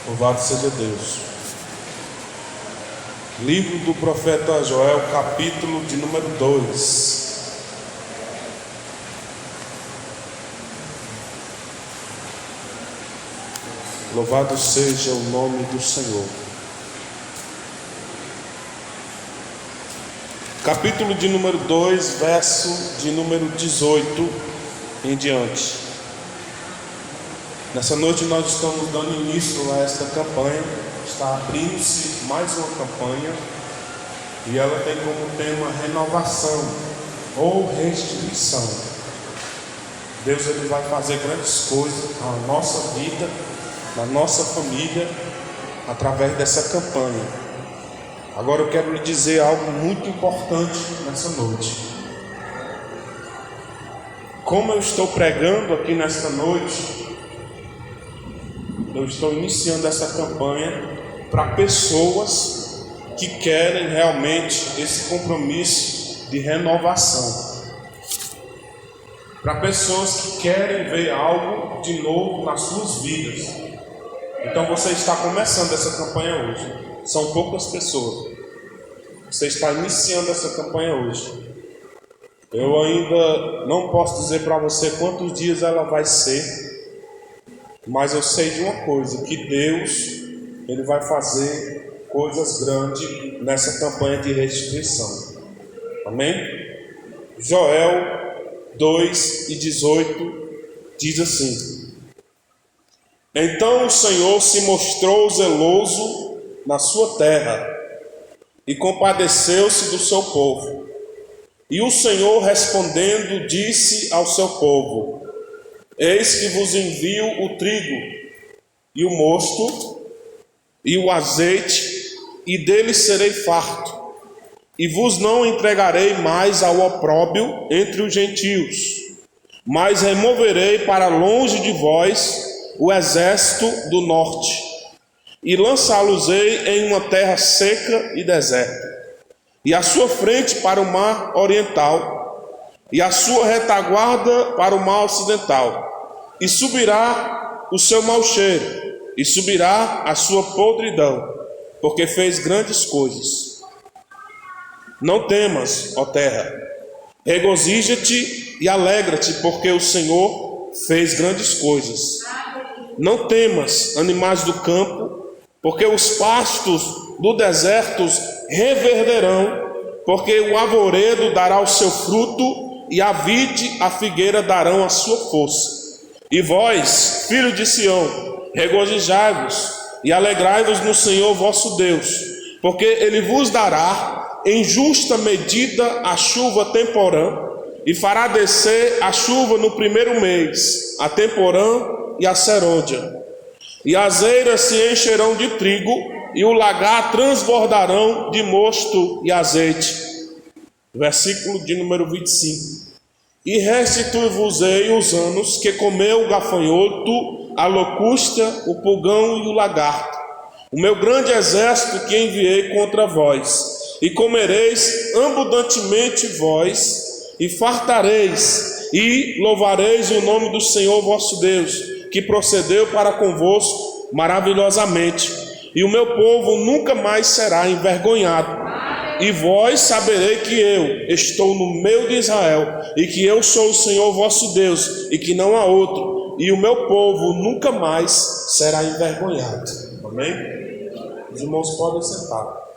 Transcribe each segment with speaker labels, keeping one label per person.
Speaker 1: Louvado seja Deus. Livro do profeta Joel, capítulo de número 2. Louvado seja o nome do Senhor. Capítulo de número 2, verso de número 18 em diante. Nessa noite nós estamos dando início a esta campanha. Está abrindo-se mais uma campanha e ela tem como tema renovação ou restituição. Deus ele vai fazer grandes coisas na nossa vida, na nossa família, através dessa campanha. Agora eu quero lhe dizer algo muito importante nessa noite. Como eu estou pregando aqui nesta noite, eu estou iniciando essa campanha para pessoas que querem realmente esse compromisso de renovação. Para pessoas que querem ver algo de novo nas suas vidas. Então você está começando essa campanha hoje. São poucas pessoas. Você está iniciando essa campanha hoje. Eu ainda não posso dizer para você quantos dias ela vai ser. Mas eu sei de uma coisa, que Deus ele vai fazer coisas grandes nessa campanha de restituição. Amém? Joel 2:18 diz assim: Então o Senhor se mostrou zeloso na sua terra e compadeceu-se do seu povo. E o Senhor respondendo disse ao seu povo: Eis que vos envio o trigo e o mosto e o azeite, e dele serei farto, e vos não entregarei mais ao opróbrio entre os gentios, mas removerei para longe de vós o exército do norte, e lançá-los-ei em uma terra seca e deserta, e a sua frente para o mar oriental, e a sua retaguarda para o mar ocidental, e subirá o seu mau cheiro, e subirá a sua podridão, porque fez grandes coisas. Não temas, ó terra, regozija-te e alegra-te, porque o Senhor fez grandes coisas. Não temas, animais do campo, porque os pastos do deserto reverderão, porque o arvoredo dará o seu fruto, e a vide, a figueira darão a sua força. E vós, filhos de Sião, regozijai-vos e alegrai-vos no Senhor vosso Deus, porque Ele vos dará em justa medida a chuva temporã, e fará descer a chuva no primeiro mês, a temporã e a serôdia. E as eiras se encherão de trigo, e o lagar transbordarão de mosto e azeite. Versículo de número 25. E restitui-vos-ei os anos que comeu o gafanhoto, a locusta, o pulgão e o lagarto, o meu grande exército que enviei contra vós, e comereis abundantemente vós, e fartareis, e louvareis o nome do Senhor vosso Deus, que procedeu para convosco maravilhosamente, e o meu povo nunca mais será envergonhado. E vós saberei que eu estou no meio de Israel, e que eu sou o Senhor vosso Deus, e que não há outro, e o meu povo nunca mais será envergonhado. Amém? Os irmãos podem sentar.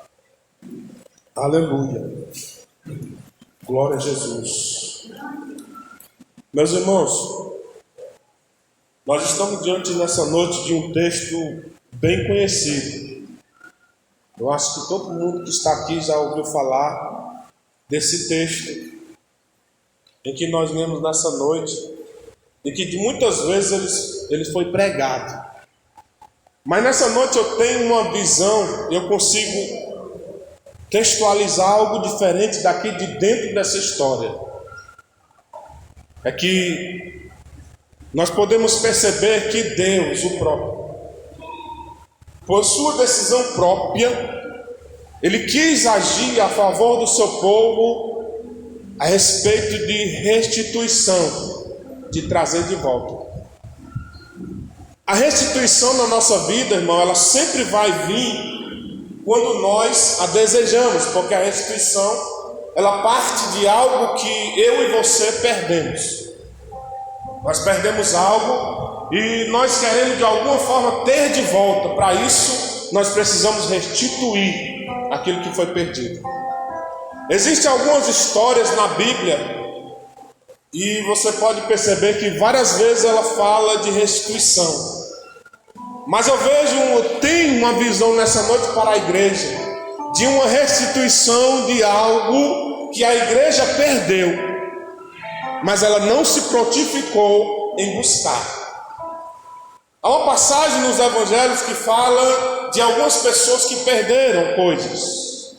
Speaker 1: Aleluia. Glória a Jesus. Meus irmãos, nós estamos diante nessa noite de um texto bem conhecido. Eu acho que todo mundo que está aqui já ouviu falar desse texto em que nós lemos nessa noite, e que de muitas vezes ele foi pregado. Mas nessa noite eu tenho uma visão, eu consigo textualizar algo diferente daqui de dentro dessa história. É que nós podemos perceber que Deus, o próprio, por sua decisão própria, Ele quis agir a favor do seu povo a respeito de restituição, de trazer de volta. A restituição na nossa vida, irmão, ela sempre vai vir quando nós a desejamos, porque a restituição, ela parte de algo que eu e você perdemos. Nós perdemos algo e nós queremos de alguma forma ter de volta. Para isso, nós precisamos restituir aquilo que foi perdido. Existem algumas histórias na Bíblia e você pode perceber que várias vezes ela fala de restituição. Mas eu tenho uma visão nessa noite para a igreja, de uma restituição de algo que a igreja perdeu, mas ela não se prontificou em buscar. Há uma passagem nos evangelhos que fala de algumas pessoas que perderam coisas.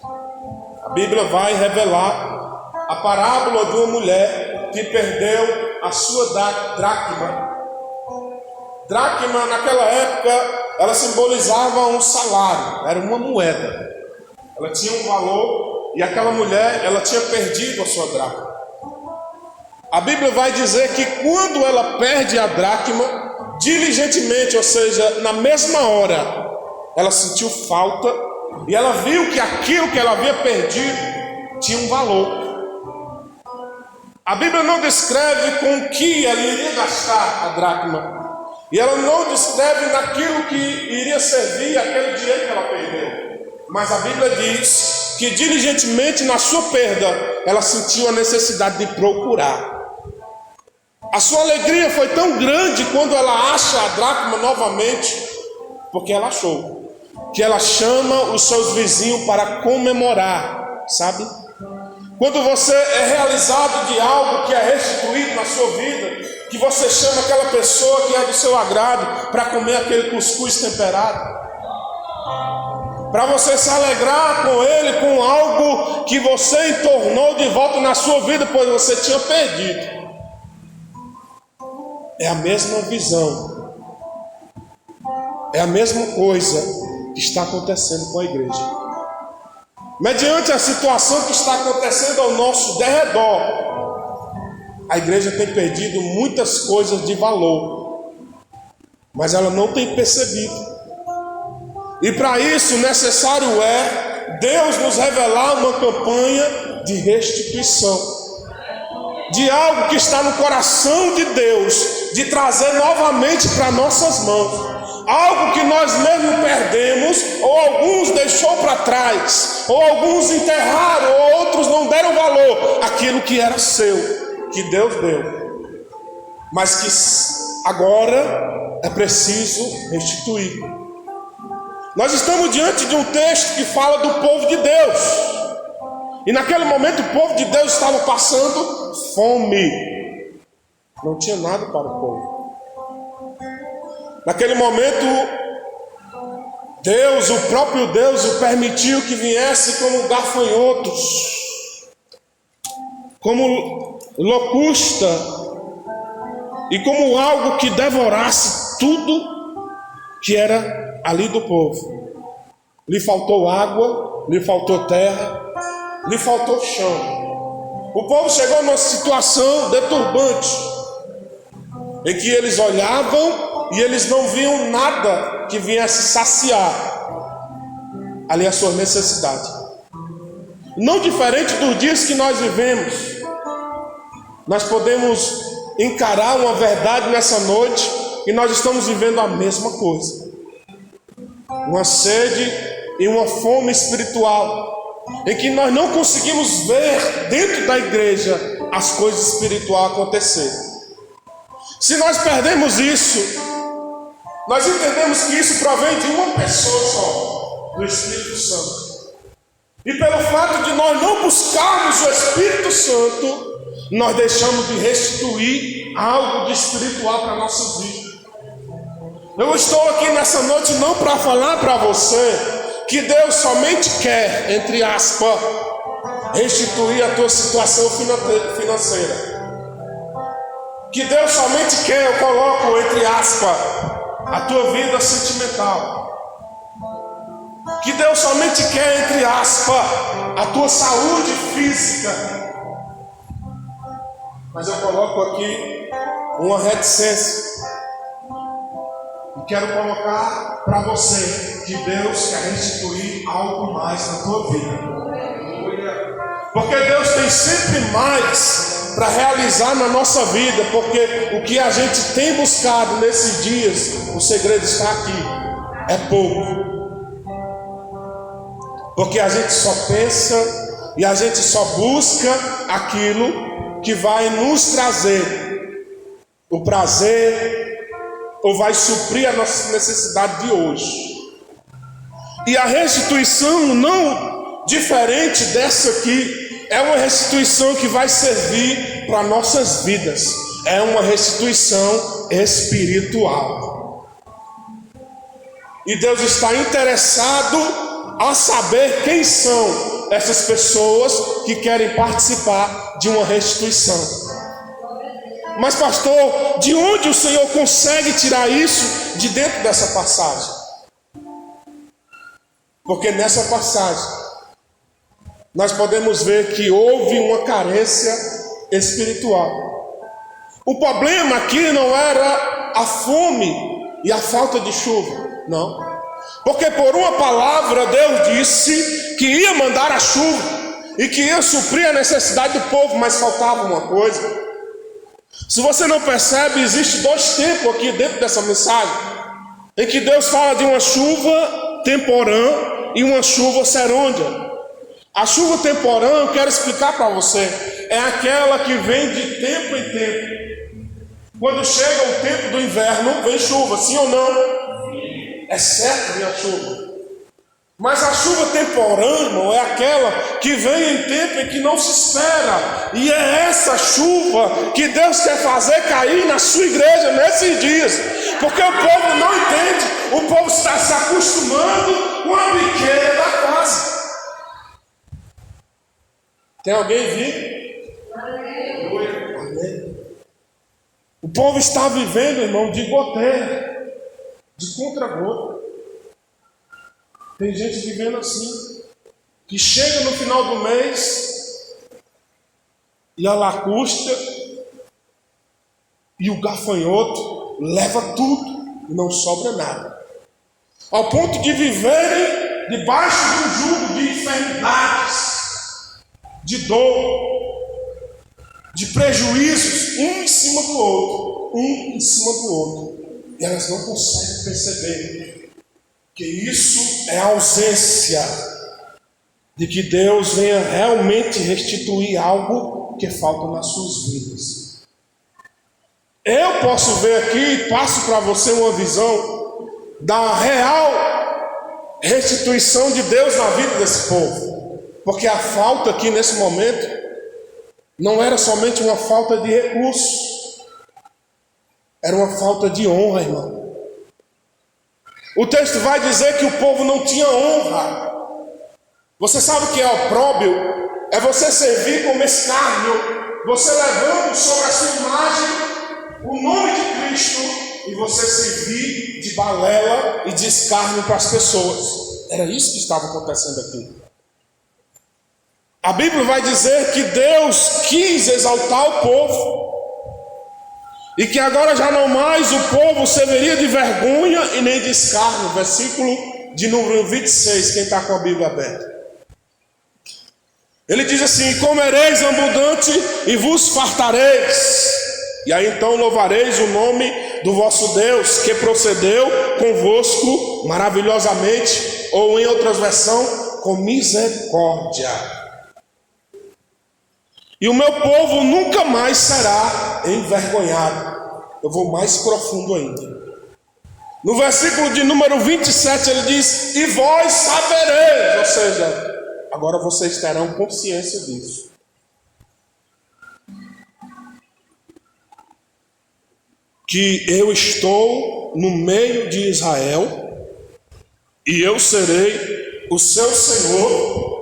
Speaker 1: A Bíblia vai revelar a parábola de uma mulher que perdeu a sua dracma. Dracma, naquela época, ela simbolizava um salário, era uma moeda. Ela tinha um valor e aquela mulher, ela tinha perdido a sua dracma. A Bíblia vai dizer que quando ela perde a dracma, diligentemente, ou seja, na mesma hora, ela sentiu falta e ela viu que aquilo que ela havia perdido tinha um valor. A Bíblia não descreve com o que ela iria gastar a dracma. E ela não descreve naquilo que iria servir aquele dinheiro que ela perdeu. Mas a Bíblia diz que diligentemente na sua perda, ela sentiu a necessidade de procurar. A sua alegria foi tão grande quando ela acha a dracma novamente, porque ela achou, que ela chama os seus vizinhos para comemorar, sabe? Quando você é realizado de algo que é restituído na sua vida, que você chama aquela pessoa que é do seu agrado para comer aquele cuscuz temperado, para você se alegrar com ele, com algo que você entornou de volta na sua vida, pois você tinha perdido. É a mesma visão, é a mesma coisa que está acontecendo com a igreja. Mediante a situação que está acontecendo ao nosso derredor, a igreja tem perdido muitas coisas de valor, mas ela não tem percebido. E para isso necessário é Deus nos revelar uma campanha de restituição, de algo que está no coração de Deus, de trazer novamente para nossas mãos. Algo que nós mesmos perdemos, ou alguns deixou para trás, ou alguns enterraram, ou outros não deram valor àquilo que era seu, que Deus deu, mas que agora é preciso restituir. Nós estamos diante de um texto que fala do povo de Deus, e naquele momento o povo de Deus estava passando fome, não tinha nada para o povo. Naquele momento, Deus, o próprio Deus, o permitiu que viesse como gafanhotos, como locusta, e como algo que devorasse tudo que era ali do povo. Lhe faltou água, lhe faltou terra, lhe faltou chão. O povo chegou numa situação deturbante, em que eles olhavam e eles não viam nada que viesse saciar ali a sua necessidade. Não diferente dos dias que nós vivemos, nós podemos encarar uma verdade nessa noite e nós estamos vivendo a mesma coisa. Uma sede e uma fome espiritual, em que nós não conseguimos ver dentro da igreja as coisas espirituais acontecerem. Se nós perdemos isso, nós entendemos que isso provém de uma pessoa só, do Espírito Santo. E pelo fato de nós não buscarmos o Espírito Santo, nós deixamos de restituir algo de espiritual para a nossa vida. Eu estou aqui nessa noite não para falar para você que Deus somente quer, entre aspas, restituir a tua situação financeira. Que Deus somente quer, eu coloco entre aspas, a tua vida sentimental. Que Deus somente quer, entre aspas, a tua saúde física. Mas eu coloco aqui uma reticência. quero colocar para você que Deus quer restituir algo mais na tua vida. Porque Deus tem sempre mais para realizar na nossa vida. Porque o que a gente tem buscado nesses dias, o segredo está aqui, é pouco. Porque a gente só pensa e a gente só busca aquilo que vai nos trazer o prazer ou vai suprir a nossa necessidade de hoje. E a restituição não diferente dessa aqui, é uma restituição que vai servir para nossas vidas. É uma restituição espiritual. E Deus está interessado a saber quem são essas pessoas que querem participar de uma restituição. Mas pastor, de onde o Senhor consegue tirar isso de dentro dessa passagem? Porque nessa passagem nós podemos ver que houve uma carência espiritual. O problema aqui não era a fome e a falta de chuva, não. Porque por uma palavra Deus disse que ia mandar a chuva e que ia suprir a necessidade do povo, mas faltava uma coisa. Se você não percebe, existe dois tempos aqui dentro dessa mensagem, em que Deus fala de uma chuva temporã e uma chuva serôdia. A chuva temporã, eu quero explicar para você, é aquela que vem de tempo em tempo. Quando chega o tempo do inverno, vem chuva, sim ou não? É certo vir a chuva. Mas a chuva temporã, irmão, é aquela que vem em tempo em que não se espera. E é essa chuva que Deus quer fazer cair na sua igreja nesses dias. Porque o povo não entende, o povo está se acostumando com a biqueira da casa. Tem alguém vindo? Amém. O povo está vivendo, irmão, de goteira, de contra-gota. Tem gente vivendo assim, que chega no final do mês e a lacusta e o gafanhoto leva tudo e não sobra nada. Ao ponto de viverem debaixo de um jugo de enfermidades, de dor, de prejuízos, um em cima do outro, e elas não conseguem perceber que isso é a ausência de que Deus venha realmente restituir algo que falta nas suas vidas. Eu posso ver aqui e passo para você uma visão da real restituição de Deus na vida desse povo. Porque a falta aqui nesse momento não era somente uma falta de recursos, era uma falta de honra, irmão. O texto vai dizer que o povo não tinha honra. Você sabe o que é opróbrio? É você servir como escárnio, você levando sobre a sua imagem o nome de Cristo e você servir de balela e de escárnio para as pessoas. Era isso que estava acontecendo aqui. A Bíblia vai dizer que Deus quis exaltar o povo e que agora já não mais o povo serviria de vergonha e nem de escárnio. Versículo de número 26, quem está com a Bíblia aberta. Ele diz assim: comereis abundante e vos fartareis, e aí então louvareis o nome do vosso Deus, que procedeu convosco maravilhosamente, ou em outras versões, com misericórdia. E o meu povo nunca mais será envergonhado. Eu vou mais profundo ainda. No versículo de número 27 ele diz: e vós sabereis, ou seja, agora vocês terão consciência disso. Que eu estou no meio de Israel, e eu serei o seu Senhor,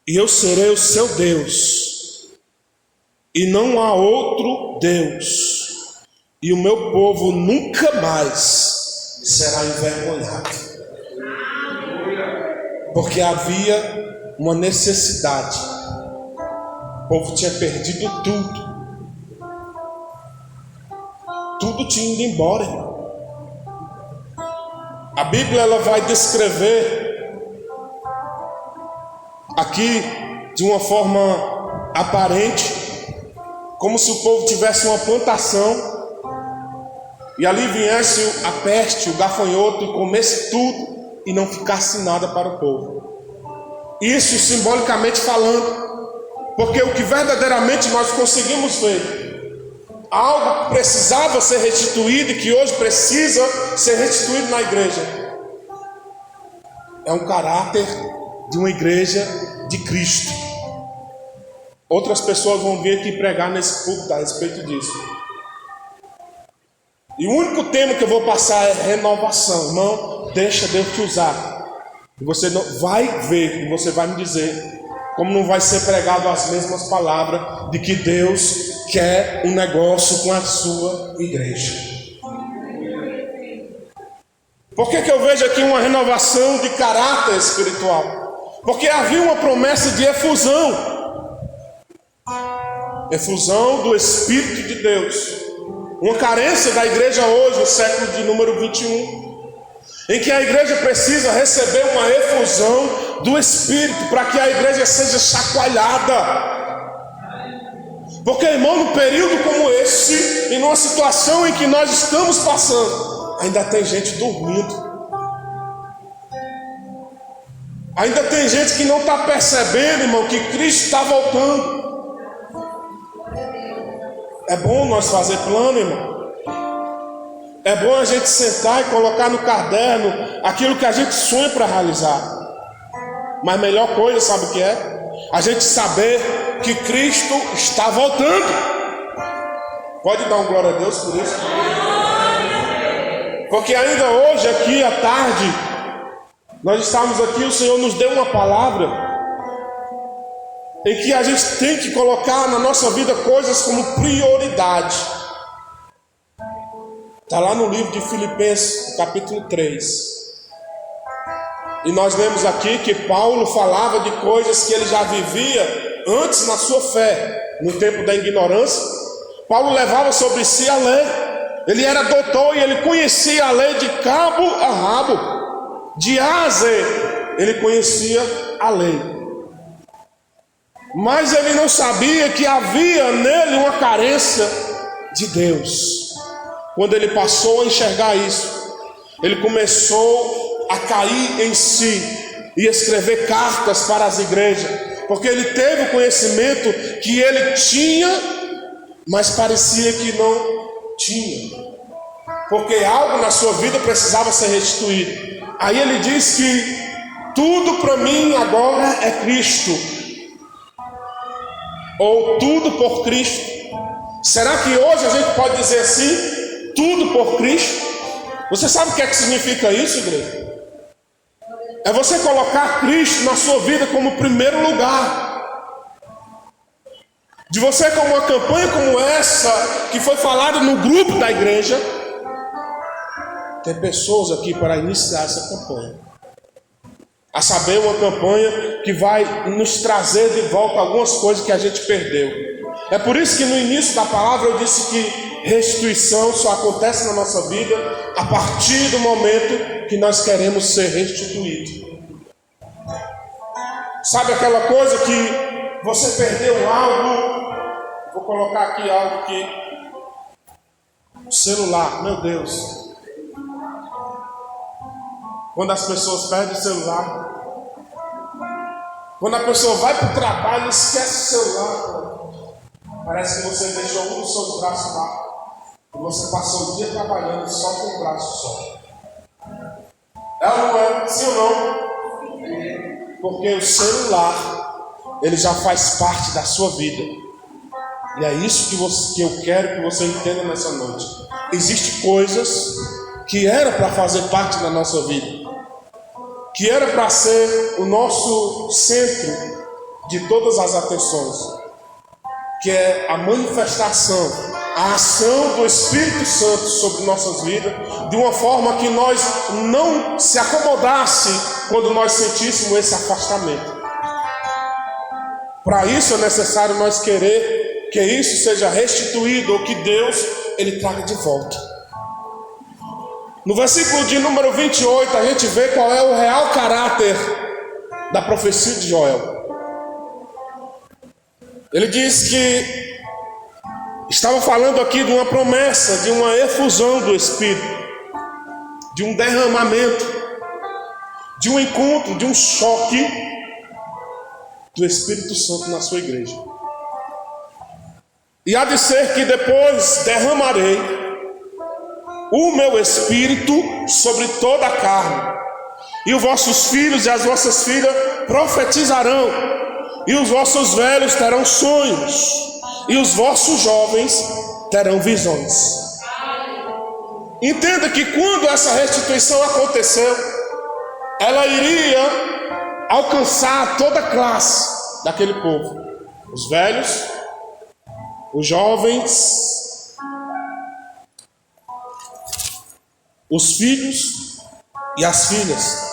Speaker 1: e eu serei o seu Deus, e não há outro Deus, e o meu povo nunca mais será envergonhado. Porque havia uma necessidade. O povo tinha perdido tudo. tudo tinha ido embora, irmão. A Bíblia ela vai descrever aqui de uma forma aparente, como se o povo tivesse uma plantação e ali viesse a peste, o gafanhoto e comesse tudo e não ficasse nada para o povo. Isso simbolicamente falando, porque o que verdadeiramente nós conseguimos ver, algo que precisava ser restituído e que hoje precisa ser restituído na igreja, é um caráter de uma igreja de Cristo. Outras pessoas vão vir aqui pregar nesse púlpito a respeito disso. E o único tema que eu vou passar é renovação. Irmão, deixa Deus te usar. E você não vai ver, e você vai me dizer como não vai ser pregado as mesmas palavras de que Deus quer um negócio com a sua igreja. Por que eu vejo aqui uma renovação de caráter espiritual? Porque havia uma promessa de efusão. Efusão do Espírito de Deus. Uma carência da igreja hoje, no século de número 21, em que a igreja precisa receber uma efusão do Espírito, para que a igreja seja chacoalhada. Porque, irmão, num período como esse, e numa situação em que nós estamos passando, ainda tem gente dormindo. Ainda tem gente que não está percebendo, irmão, que Cristo está voltando. É bom nós fazer plano, irmão. É bom a gente sentar e colocar no caderno aquilo que a gente sonha para realizar. Mas a melhor coisa, sabe o que é? A gente saber que Cristo está voltando. Pode dar um glória a Deus por isso? Porque ainda hoje, aqui à tarde, nós estamos aqui, o Senhor nos deu uma palavra em que a gente tem que colocar na nossa vida coisas como prioridade. Está lá no livro de Filipenses, capítulo 3. E nós lemos aqui que Paulo falava de coisas que ele já vivia antes na sua fé, no tempo da ignorância. Paulo levava sobre si a lei. Ele era doutor e ele conhecia a lei de cabo a rabo, de A a Z. Ele conhecia a lei. Mas ele não sabia que havia nele uma carência de Deus. Quando ele passou a enxergar isso, ele começou a cair em si e escrever cartas para as igrejas, porque ele teve o conhecimento que ele tinha, mas parecia que não tinha, porque algo na sua vida precisava ser restituído. Aí ele diz que tudo para mim agora é Cristo, ou tudo por Cristo. Será que hoje a gente pode dizer assim, tudo por Cristo? Você sabe o que é que significa isso, igreja? É você colocar Cristo na sua vida como primeiro lugar. De você, como uma campanha como essa, que foi falada no grupo da igreja, ter pessoas aqui para iniciar essa campanha. A saber, uma campanha que vai nos trazer de volta algumas coisas que a gente perdeu. É por isso que no início da palavra eu disse que restituição só acontece na nossa vida a partir do momento que nós queremos ser restituídos. Sabe aquela coisa que você perdeu algo? Vou colocar aqui algo que... O celular, meu Deus. Quando as pessoas perdem o celular, quando a pessoa vai para o trabalho e esquece o celular, parece que você deixou um dos seus braços lá e você passou o dia trabalhando só com o braço só. É ou não é? Sim ou não? Porque o celular, ele já faz parte da sua vida. E é isso que eu quero que você entenda nessa noite. Existem coisas que era para fazer parte da nossa vida, que era para ser o nosso centro de todas as atenções, que é a manifestação, a ação do Espírito Santo sobre nossas vidas, de uma forma que nós não se acomodasse quando nós sentíssemos esse afastamento. Para isso é necessário nós querer que isso seja restituído, ou que Deus Ele traga de volta. No versículo de número 28, a gente vê qual é o real caráter da profecia de Joel. Ele diz que estava falando aqui de uma promessa, de uma efusão do Espírito, de um derramamento, de um encontro, de um choque do Espírito Santo na sua igreja. E há de ser que depois derramarei o meu Espírito sobre toda a carne, e os vossos filhos e as vossas filhas profetizarão, e os vossos velhos terão sonhos, e os vossos jovens terão visões. Entenda que quando essa restituição aconteceu, ela iria alcançar toda a classe daquele povo: os velhos, os jovens, os filhos e as filhas.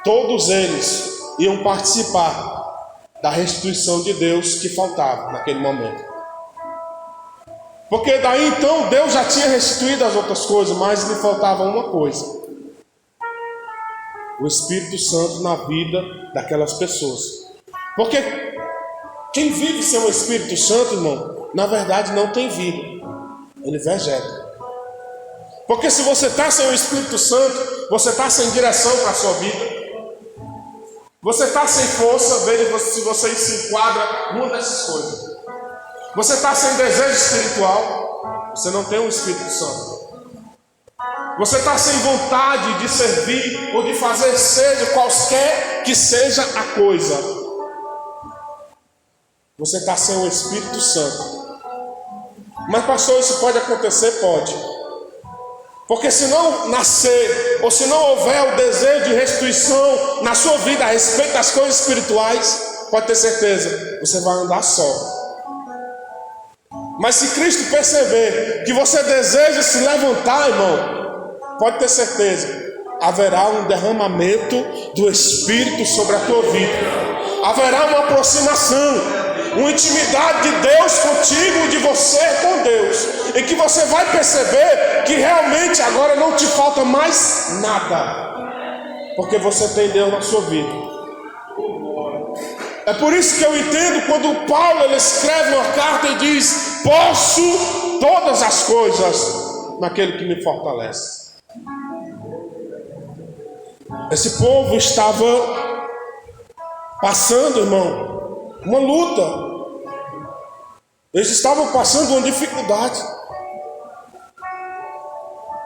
Speaker 1: Todos eles iam participar da restituição de Deus que faltava naquele momento. Porque daí então Deus já tinha restituído as outras coisas, mas lhe faltava uma coisa: o Espírito Santo na vida daquelas pessoas. Porque quem vive sem o Espírito Santo, irmão, na verdade não tem vida, ele vegeta. Porque se você está sem o Espírito Santo, você está sem direção para a sua vida, você está sem força. Veja se você se enquadra numa dessas coisas. Você está sem desejo espiritual, você não tem o Espírito Santo. Você está sem vontade de servir ou de fazer, seja qualquer que seja a coisa. Você está sem o Espírito Santo. Mas pastor, isso pode acontecer? Pode. Porque se não nascer, ou se não houver o desejo de restituição na sua vida a respeito das coisas espirituais, pode ter certeza, você vai andar só. Mas se Cristo perceber que você deseja se levantar, irmão, pode ter certeza, haverá um derramamento do Espírito sobre a tua vida. Haverá uma aproximação, uma intimidade de Deus contigo e de você com Deus, em que você vai perceber que realmente agora não te falta mais nada, porque você tem Deus na sua vida. É por isso que eu entendo quando Paulo ele escreve uma carta e diz: posso todas as coisas naquele que me fortalece. Esse povo estava passando, irmão, uma luta. Eles estavam passando uma dificuldade.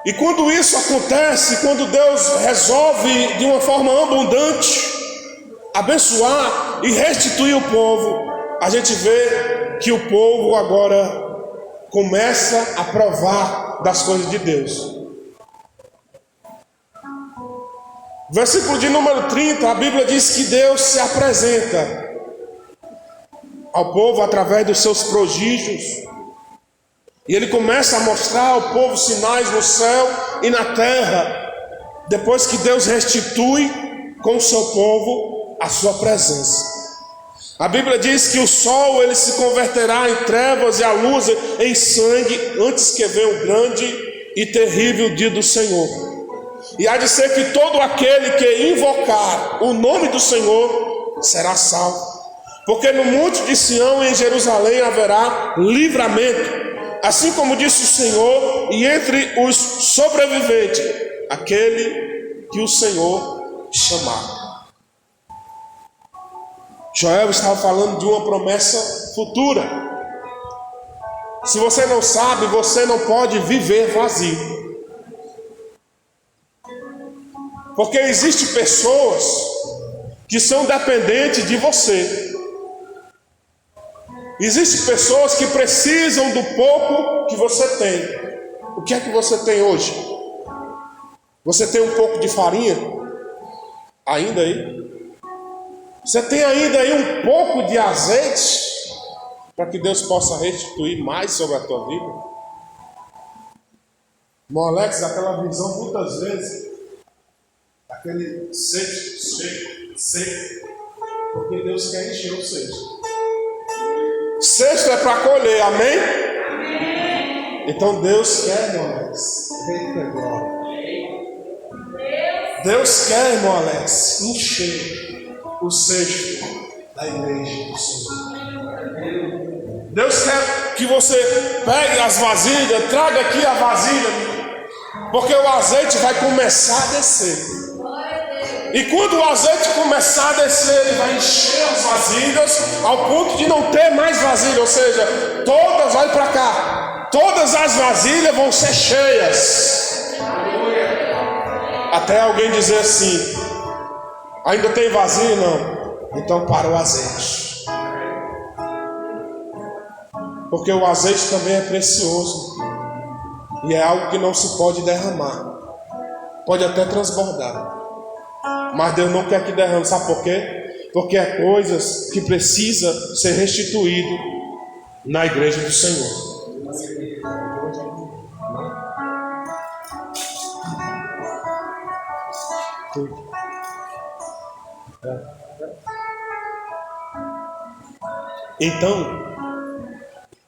Speaker 1: E quando isso acontece, quando Deus resolve de uma forma abundante abençoar e restituir o povo, a gente vê que o povo agora começa a provar das coisas de Deus. Versículo de número 30, a Bíblia diz que Deus se apresenta ao povo através dos seus prodígios, e Ele começa a mostrar ao povo sinais no céu e na terra, depois que Deus restitui com o seu povo a sua presença. A Bíblia diz que o sol ele se converterá em trevas e a luz em sangue, antes que venha o grande e terrível dia do Senhor. E há de ser que todo aquele que invocar o nome do Senhor será salvo. Porque no monte de Sião e em Jerusalém haverá livramento, assim como disse o Senhor, e entre os sobreviventes, aquele que o Senhor chamar. Joel estava falando de uma promessa futura. Se você não sabe, você não pode viver vazio. Porque existem pessoas que são dependentes de você. Existem pessoas que precisam do pouco que você tem. O que é que você tem hoje? Você tem um pouco de farinha? Ainda aí? Você tem ainda aí um pouco de azeite? Para que Deus possa restituir mais sobre a tua vida? Irmão Alex, aquela visão muitas vezes, aquele seco, porque Deus quer encher o cesto. Cesto é para colher, amém? Então Deus quer, irmão Alex. Eita glória. Deus quer, irmão Alex, encher o cesto da igreja do Senhor. Deus quer que você pegue as vasilhas, traga aqui a vasilha, porque o azeite vai começar a descer. E quando o azeite começar a descer, ele vai encher as vasilhas ao ponto de não ter mais vasilha, ou seja, todas, olha para cá, todas as vasilhas vão ser cheias. Até alguém dizer assim: ainda tem vazio? Não. Então para o azeite. Porque o azeite também é precioso. E é algo que não se pode derramar. Pode até transbordar. Mas Deus não quer que derrame. Sabe por quê? Porque é coisas que precisa ser restituído na igreja do Senhor. Então,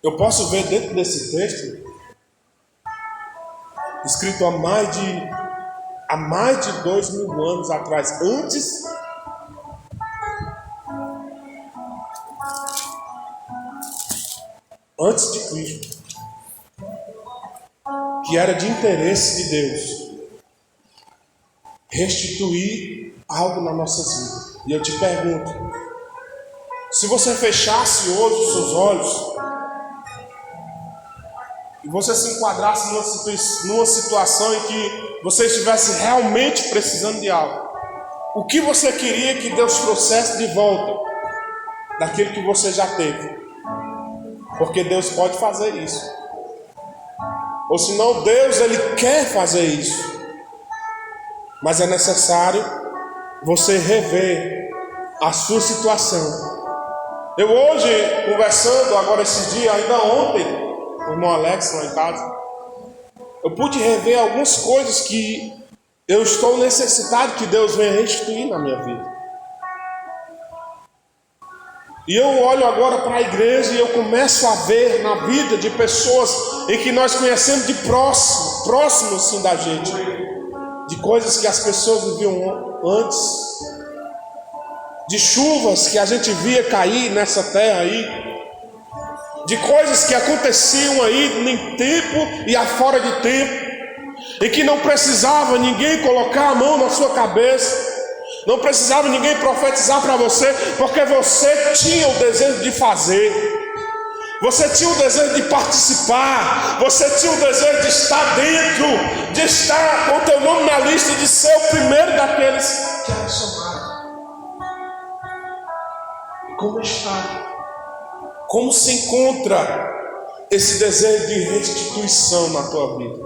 Speaker 1: eu posso ver dentro desse texto, escrito há mais de 2000 anos atrás, antes de Cristo, que era de interesse de Deus restituir algo nas nossas vidas. E eu te pergunto, se você fechasse hoje os seus olhos e você se enquadrasse numa situação em que você estivesse realmente precisando de algo, o que você queria que Deus trouxesse de volta daquilo que você já teve? Porque Deus pode fazer isso. Ou senão Deus, Ele quer fazer isso. Mas é necessário você rever a sua situação. Eu hoje, conversando agora esses dias, ainda ontem, com o irmão Alex lá em casa, eu pude rever algumas coisas que eu estou necessitado que Deus venha restituir na minha vida. E eu olho agora para a igreja e eu começo a ver na vida de pessoas em que nós conhecemos de próximo assim da gente, de coisas que as pessoas viviam antes, de chuvas que a gente via cair nessa terra aí, de coisas que aconteciam aí em tempo e afora de tempo, e que não precisava ninguém colocar a mão na sua cabeça, não precisava ninguém profetizar para você, porque você tinha o desejo de fazer, você tinha o desejo de participar, você tinha o desejo de estar dentro, de estar com o teu nome na lista, de ser o primeiro daqueles que eram chamados. Como está? Como se encontra esse desejo de restituição na tua vida?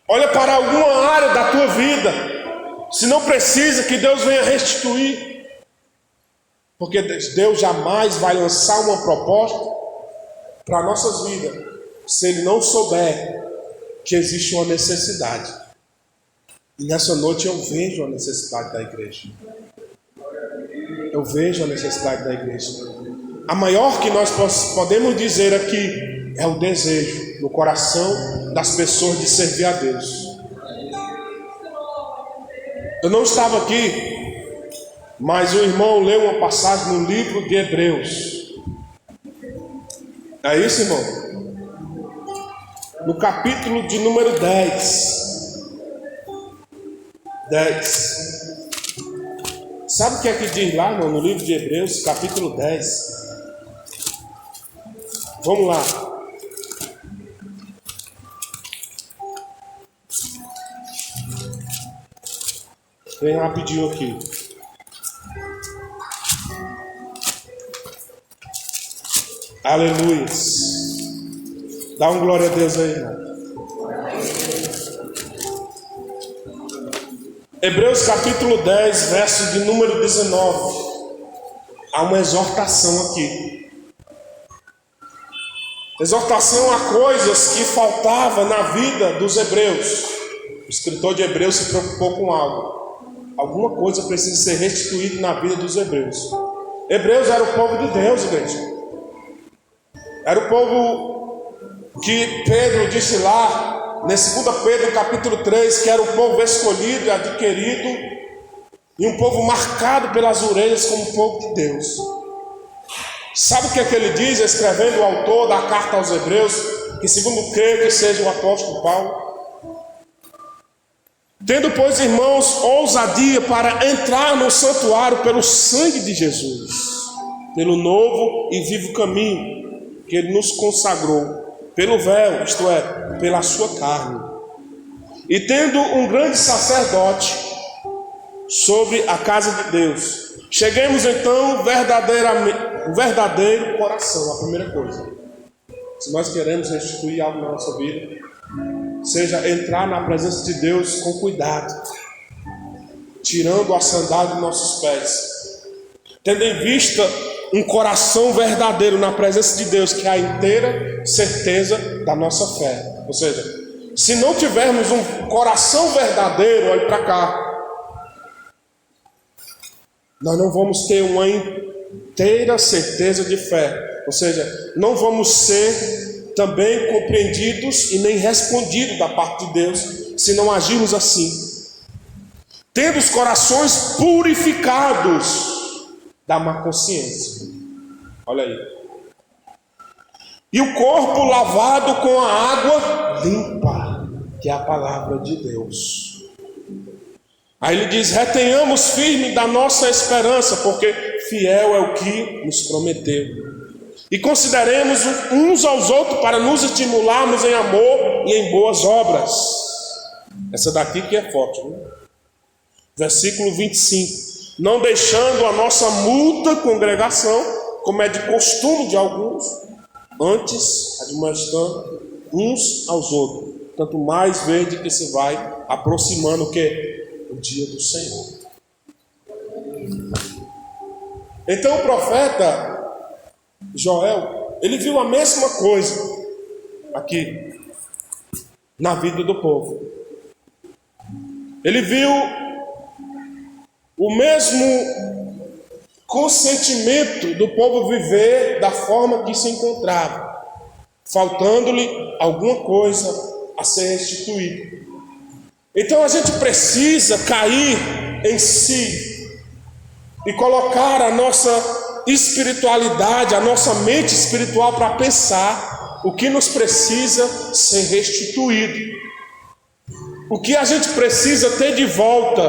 Speaker 1: Olha para alguma área da tua vida, se não precisa que Deus venha restituir, porque Deus jamais vai lançar uma proposta para nossas vidas se Ele não souber que existe uma necessidade. E nessa noite eu vejo a necessidade da igreja. Eu vejo a necessidade da igreja. A maior que nós podemos dizer aqui é o desejo no coração das pessoas de servir a Deus. Eu não estava aqui, mas o irmão leu uma passagem no livro de Hebreus. É isso, irmão? No capítulo de número 10. Sabe o que é que diz lá, irmão, no livro de Hebreus, capítulo 10? Vamos lá. Vem rapidinho aqui. Aleluia. Dá um glória a Deus aí, irmão. Hebreus capítulo 10, verso de número 19. Há uma exortação aqui. Exortação a coisas que faltavam na vida dos hebreus. O escritor de Hebreus se preocupou com algo. Alguma coisa precisa ser restituída na vida dos hebreus. Hebreus era o povo de Deus, igreja. Era o povo que Pedro disse lá, em 2 Pedro capítulo 3, que era o povo escolhido e adquirido, e um povo marcado pelas orelhas como povo de Deus. Sabe o que é que ele diz, escrevendo o autor da carta aos Hebreus, que segundo creio que seja o apóstolo Paulo? Tendo, pois, irmãos, ousadia para entrar no santuário pelo sangue de Jesus, pelo novo e vivo caminho que ele nos consagrou, pelo véu, isto é, pela sua carne. E tendo um grande sacerdote sobre a casa de Deus, cheguemos então o verdadeiro coração, a primeira coisa. Se nós queremos restituir algo na nossa vida, seja entrar na presença de Deus com cuidado, tirando a sandália dos nossos pés, tendo em vista um coração verdadeiro na presença de Deus, que é a inteira certeza da nossa fé. Ou seja, se não tivermos um coração verdadeiro, olhe para cá, nós não vamos ter uma inteira certeza de fé. Ou seja, não vamos ser também compreendidos e nem respondidos da parte de Deus, se não agirmos assim. Tendo os corações purificados da má consciência. Olha aí. E o corpo lavado com a água limpa, que é a palavra de Deus. Aí ele diz: retenhamos firme da nossa esperança, porque fiel é o que nos prometeu. E consideremos uns aos outros para nos estimularmos em amor e em boas obras. Essa daqui que é forte, né? Versículo 25. Não deixando a nossa mútua congregação, como é de costume de alguns, antes admoestando uns aos outros. Tanto mais verde que se vai aproximando o que? O dia do Senhor. Então o profeta Joel, ele viu a mesma coisa aqui na vida do povo. Ele viu o mesmo consentimento do povo viver da forma que se encontrava, faltando-lhe alguma coisa a ser restituída. Então a gente precisa cair em si e colocar a nossa espiritualidade, a nossa mente espiritual para pensar o que nos precisa ser restituído, o que a gente precisa ter de volta,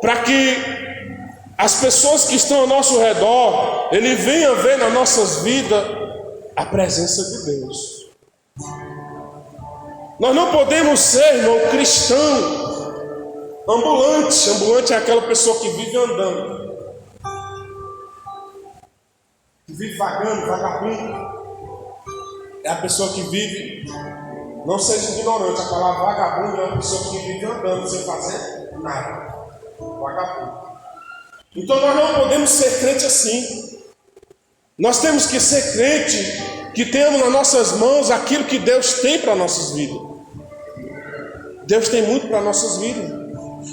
Speaker 1: para que as pessoas que estão ao nosso redor, ele venha ver nas nossas vidas a presença de Deus. Nós não podemos ser, irmão, cristão ambulante. Ambulante é aquela pessoa que vive andando, que vive vagando, vagabundo. É a pessoa que vive, não seja ignorante, a palavra vagabundo é uma pessoa que vive andando sem fazer nada. Vagabundo. Então nós não podemos ser crente assim. Nós temos que ser crente que temos nas nossas mãos aquilo que Deus tem para nossas vidas. Deus tem muito para nossas vidas.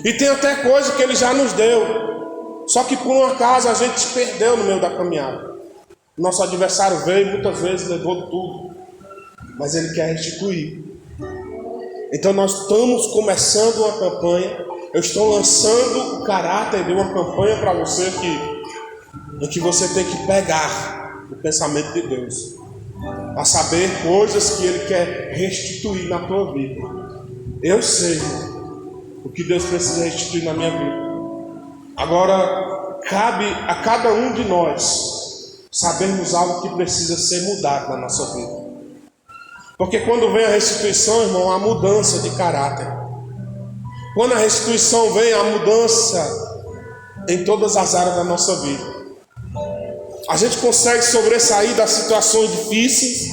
Speaker 1: E tem até coisa que Ele já nos deu. Só que por um acaso a gente se perdeu no meio da caminhada. Nosso adversário veio e muitas vezes levou tudo. Mas Ele quer restituir. Então nós estamos começando uma campanha. Eu estou lançando o caráter de uma campanha para você em que você tem que pegar o pensamento de Deus, a saber coisas que Ele quer restituir na tua vida. Eu sei o que Deus precisa restituir na minha vida. Agora, cabe a cada um de nós sabermos algo que precisa ser mudado na nossa vida. Porque quando vem a restituição, irmão, há mudança de caráter. Quando a restituição vem, há mudança em todas as áreas da nossa vida. A gente consegue sobressair das situações difíceis,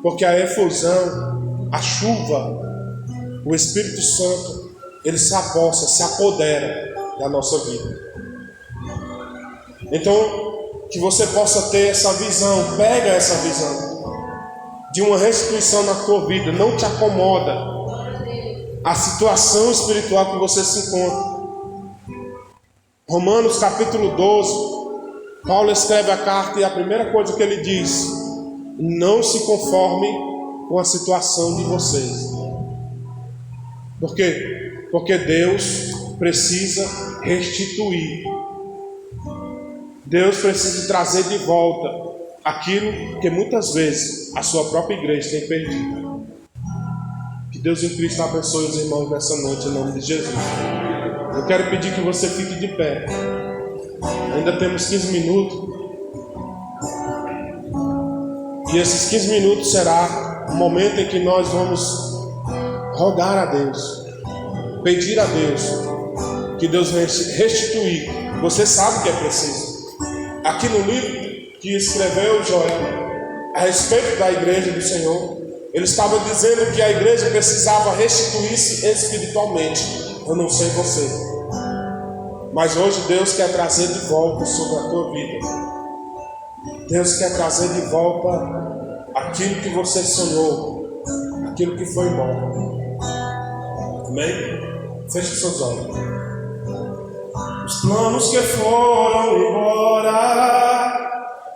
Speaker 1: porque a efusão, a chuva, o Espírito Santo, ele se aposta, se apodera da nossa vida. Então, que você possa ter essa visão, pega essa visão de uma restituição na tua vida. Não te acomoda a situação espiritual que você se encontra. Romanos capítulo 12, Paulo escreve a carta e a primeira coisa que ele diz: não se conformem com a situação de vocês. Por quê? Porque Deus precisa restituir. Deus precisa trazer de volta aquilo que muitas vezes a sua própria igreja tem perdido. Que Deus em Cristo abençoe os irmãos nessa noite, em nome de Jesus. Eu quero pedir que você fique de pé. Ainda temos 15 minutos. E esses 15 minutos será o momento em que nós vamos rogar a Deus, pedir a Deus que Deus venha restituir. Você sabe o que é preciso. Aqui no livro que escreveu Joel a respeito da igreja do Senhor, ele estava dizendo que a igreja precisava restituir-se espiritualmente. Eu não sei você, mas hoje Deus quer trazer de volta sobre a tua vida. Deus quer trazer de volta aquilo que você sonhou, aquilo que foi embora. Amém? Feche seus olhos. Os planos que foram embora,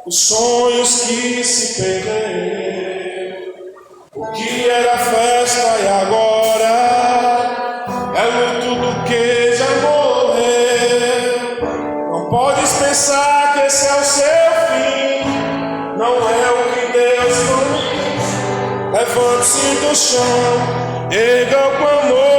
Speaker 1: os sonhos que se perderam, o que era festa e agora é luto do que já morreu. Não podes pensar que esse é o seu fim, não é o que Deus prometeu. Levante-se do chão, erga o clamor.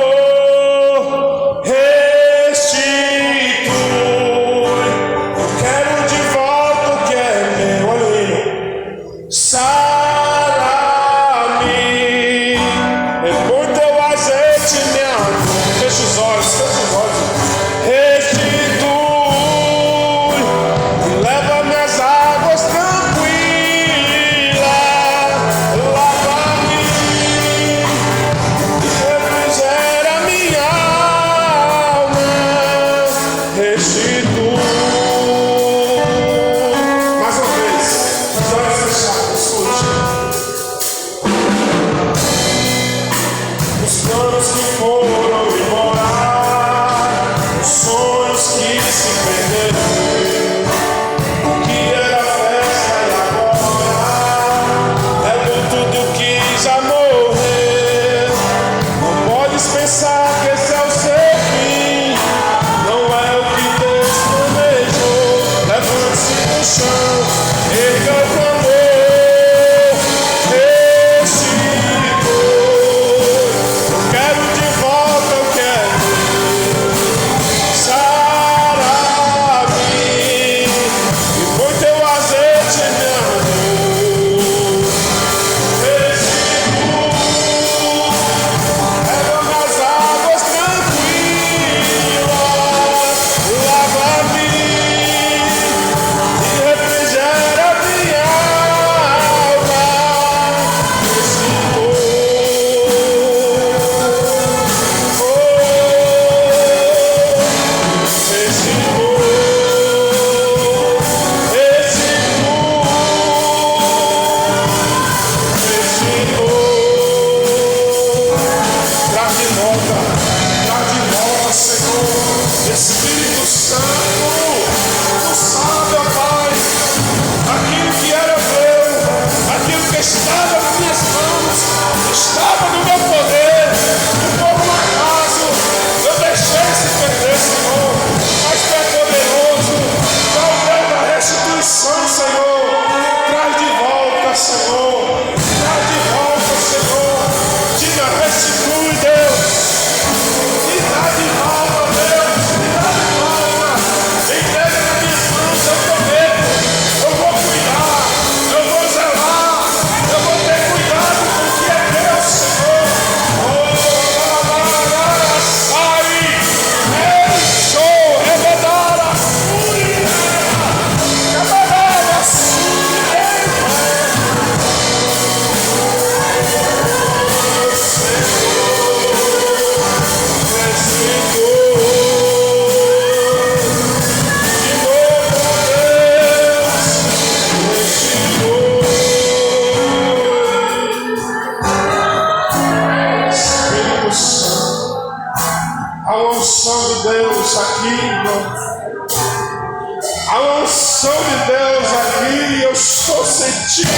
Speaker 1: A unção de Deus aqui, eu estou sentindo.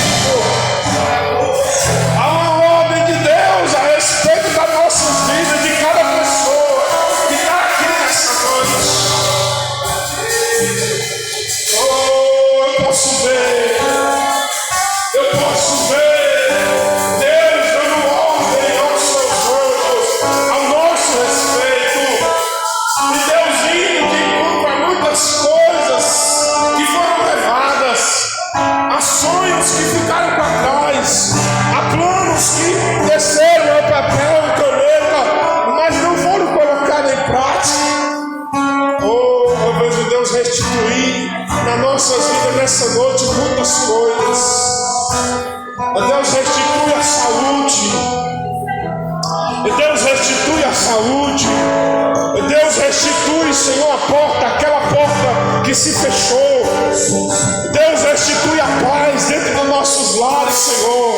Speaker 1: Há uma ordem de Deus a respeito das nossas vidas, de cada pessoa que está aqui nessa noite. Oh, eu posso ver Deus dando ordem aos seus anjos, ao nosso respeito, e Deus indo de encontro a muitas coisas que foram levadas, a sonhos que ficaram para trás, a planos que desceram ao papel e caneta, mas não foram colocados em prática. Oh, eu vejo Deus restituir nas nossas vidas nessa noite muitas coisas. Deus restitui a saúde. Deus restitui a saúde. Deus restitui, Senhor, a porta, aquela porta que se fechou. Deus restitui a paz dentro dos nossos lares, Senhor.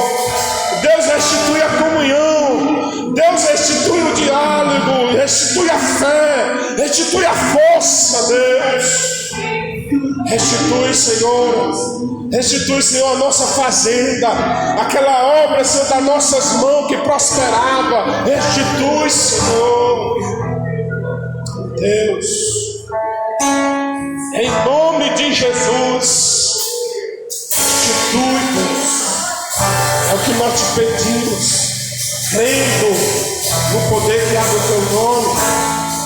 Speaker 1: Deus restitui a comunhão. Deus restitui o diálogo. Restitui a fé. Restitui a força, Deus. Restitui, Senhor. Restitui, Senhor, a nossa fazenda, aquela obra, Senhor, das nossas mãos que prosperava. Restitui, Senhor. Deus, em nome de Jesus, restitui, Deus. É o que nós te pedimos, crendo no poder que há do teu nome,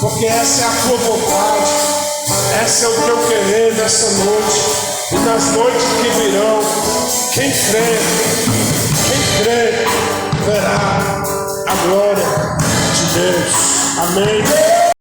Speaker 1: porque essa é a tua vontade, esse é o teu querer nessa noite e nas noites que virão. Quem crê, verá a glória de Deus. Amém.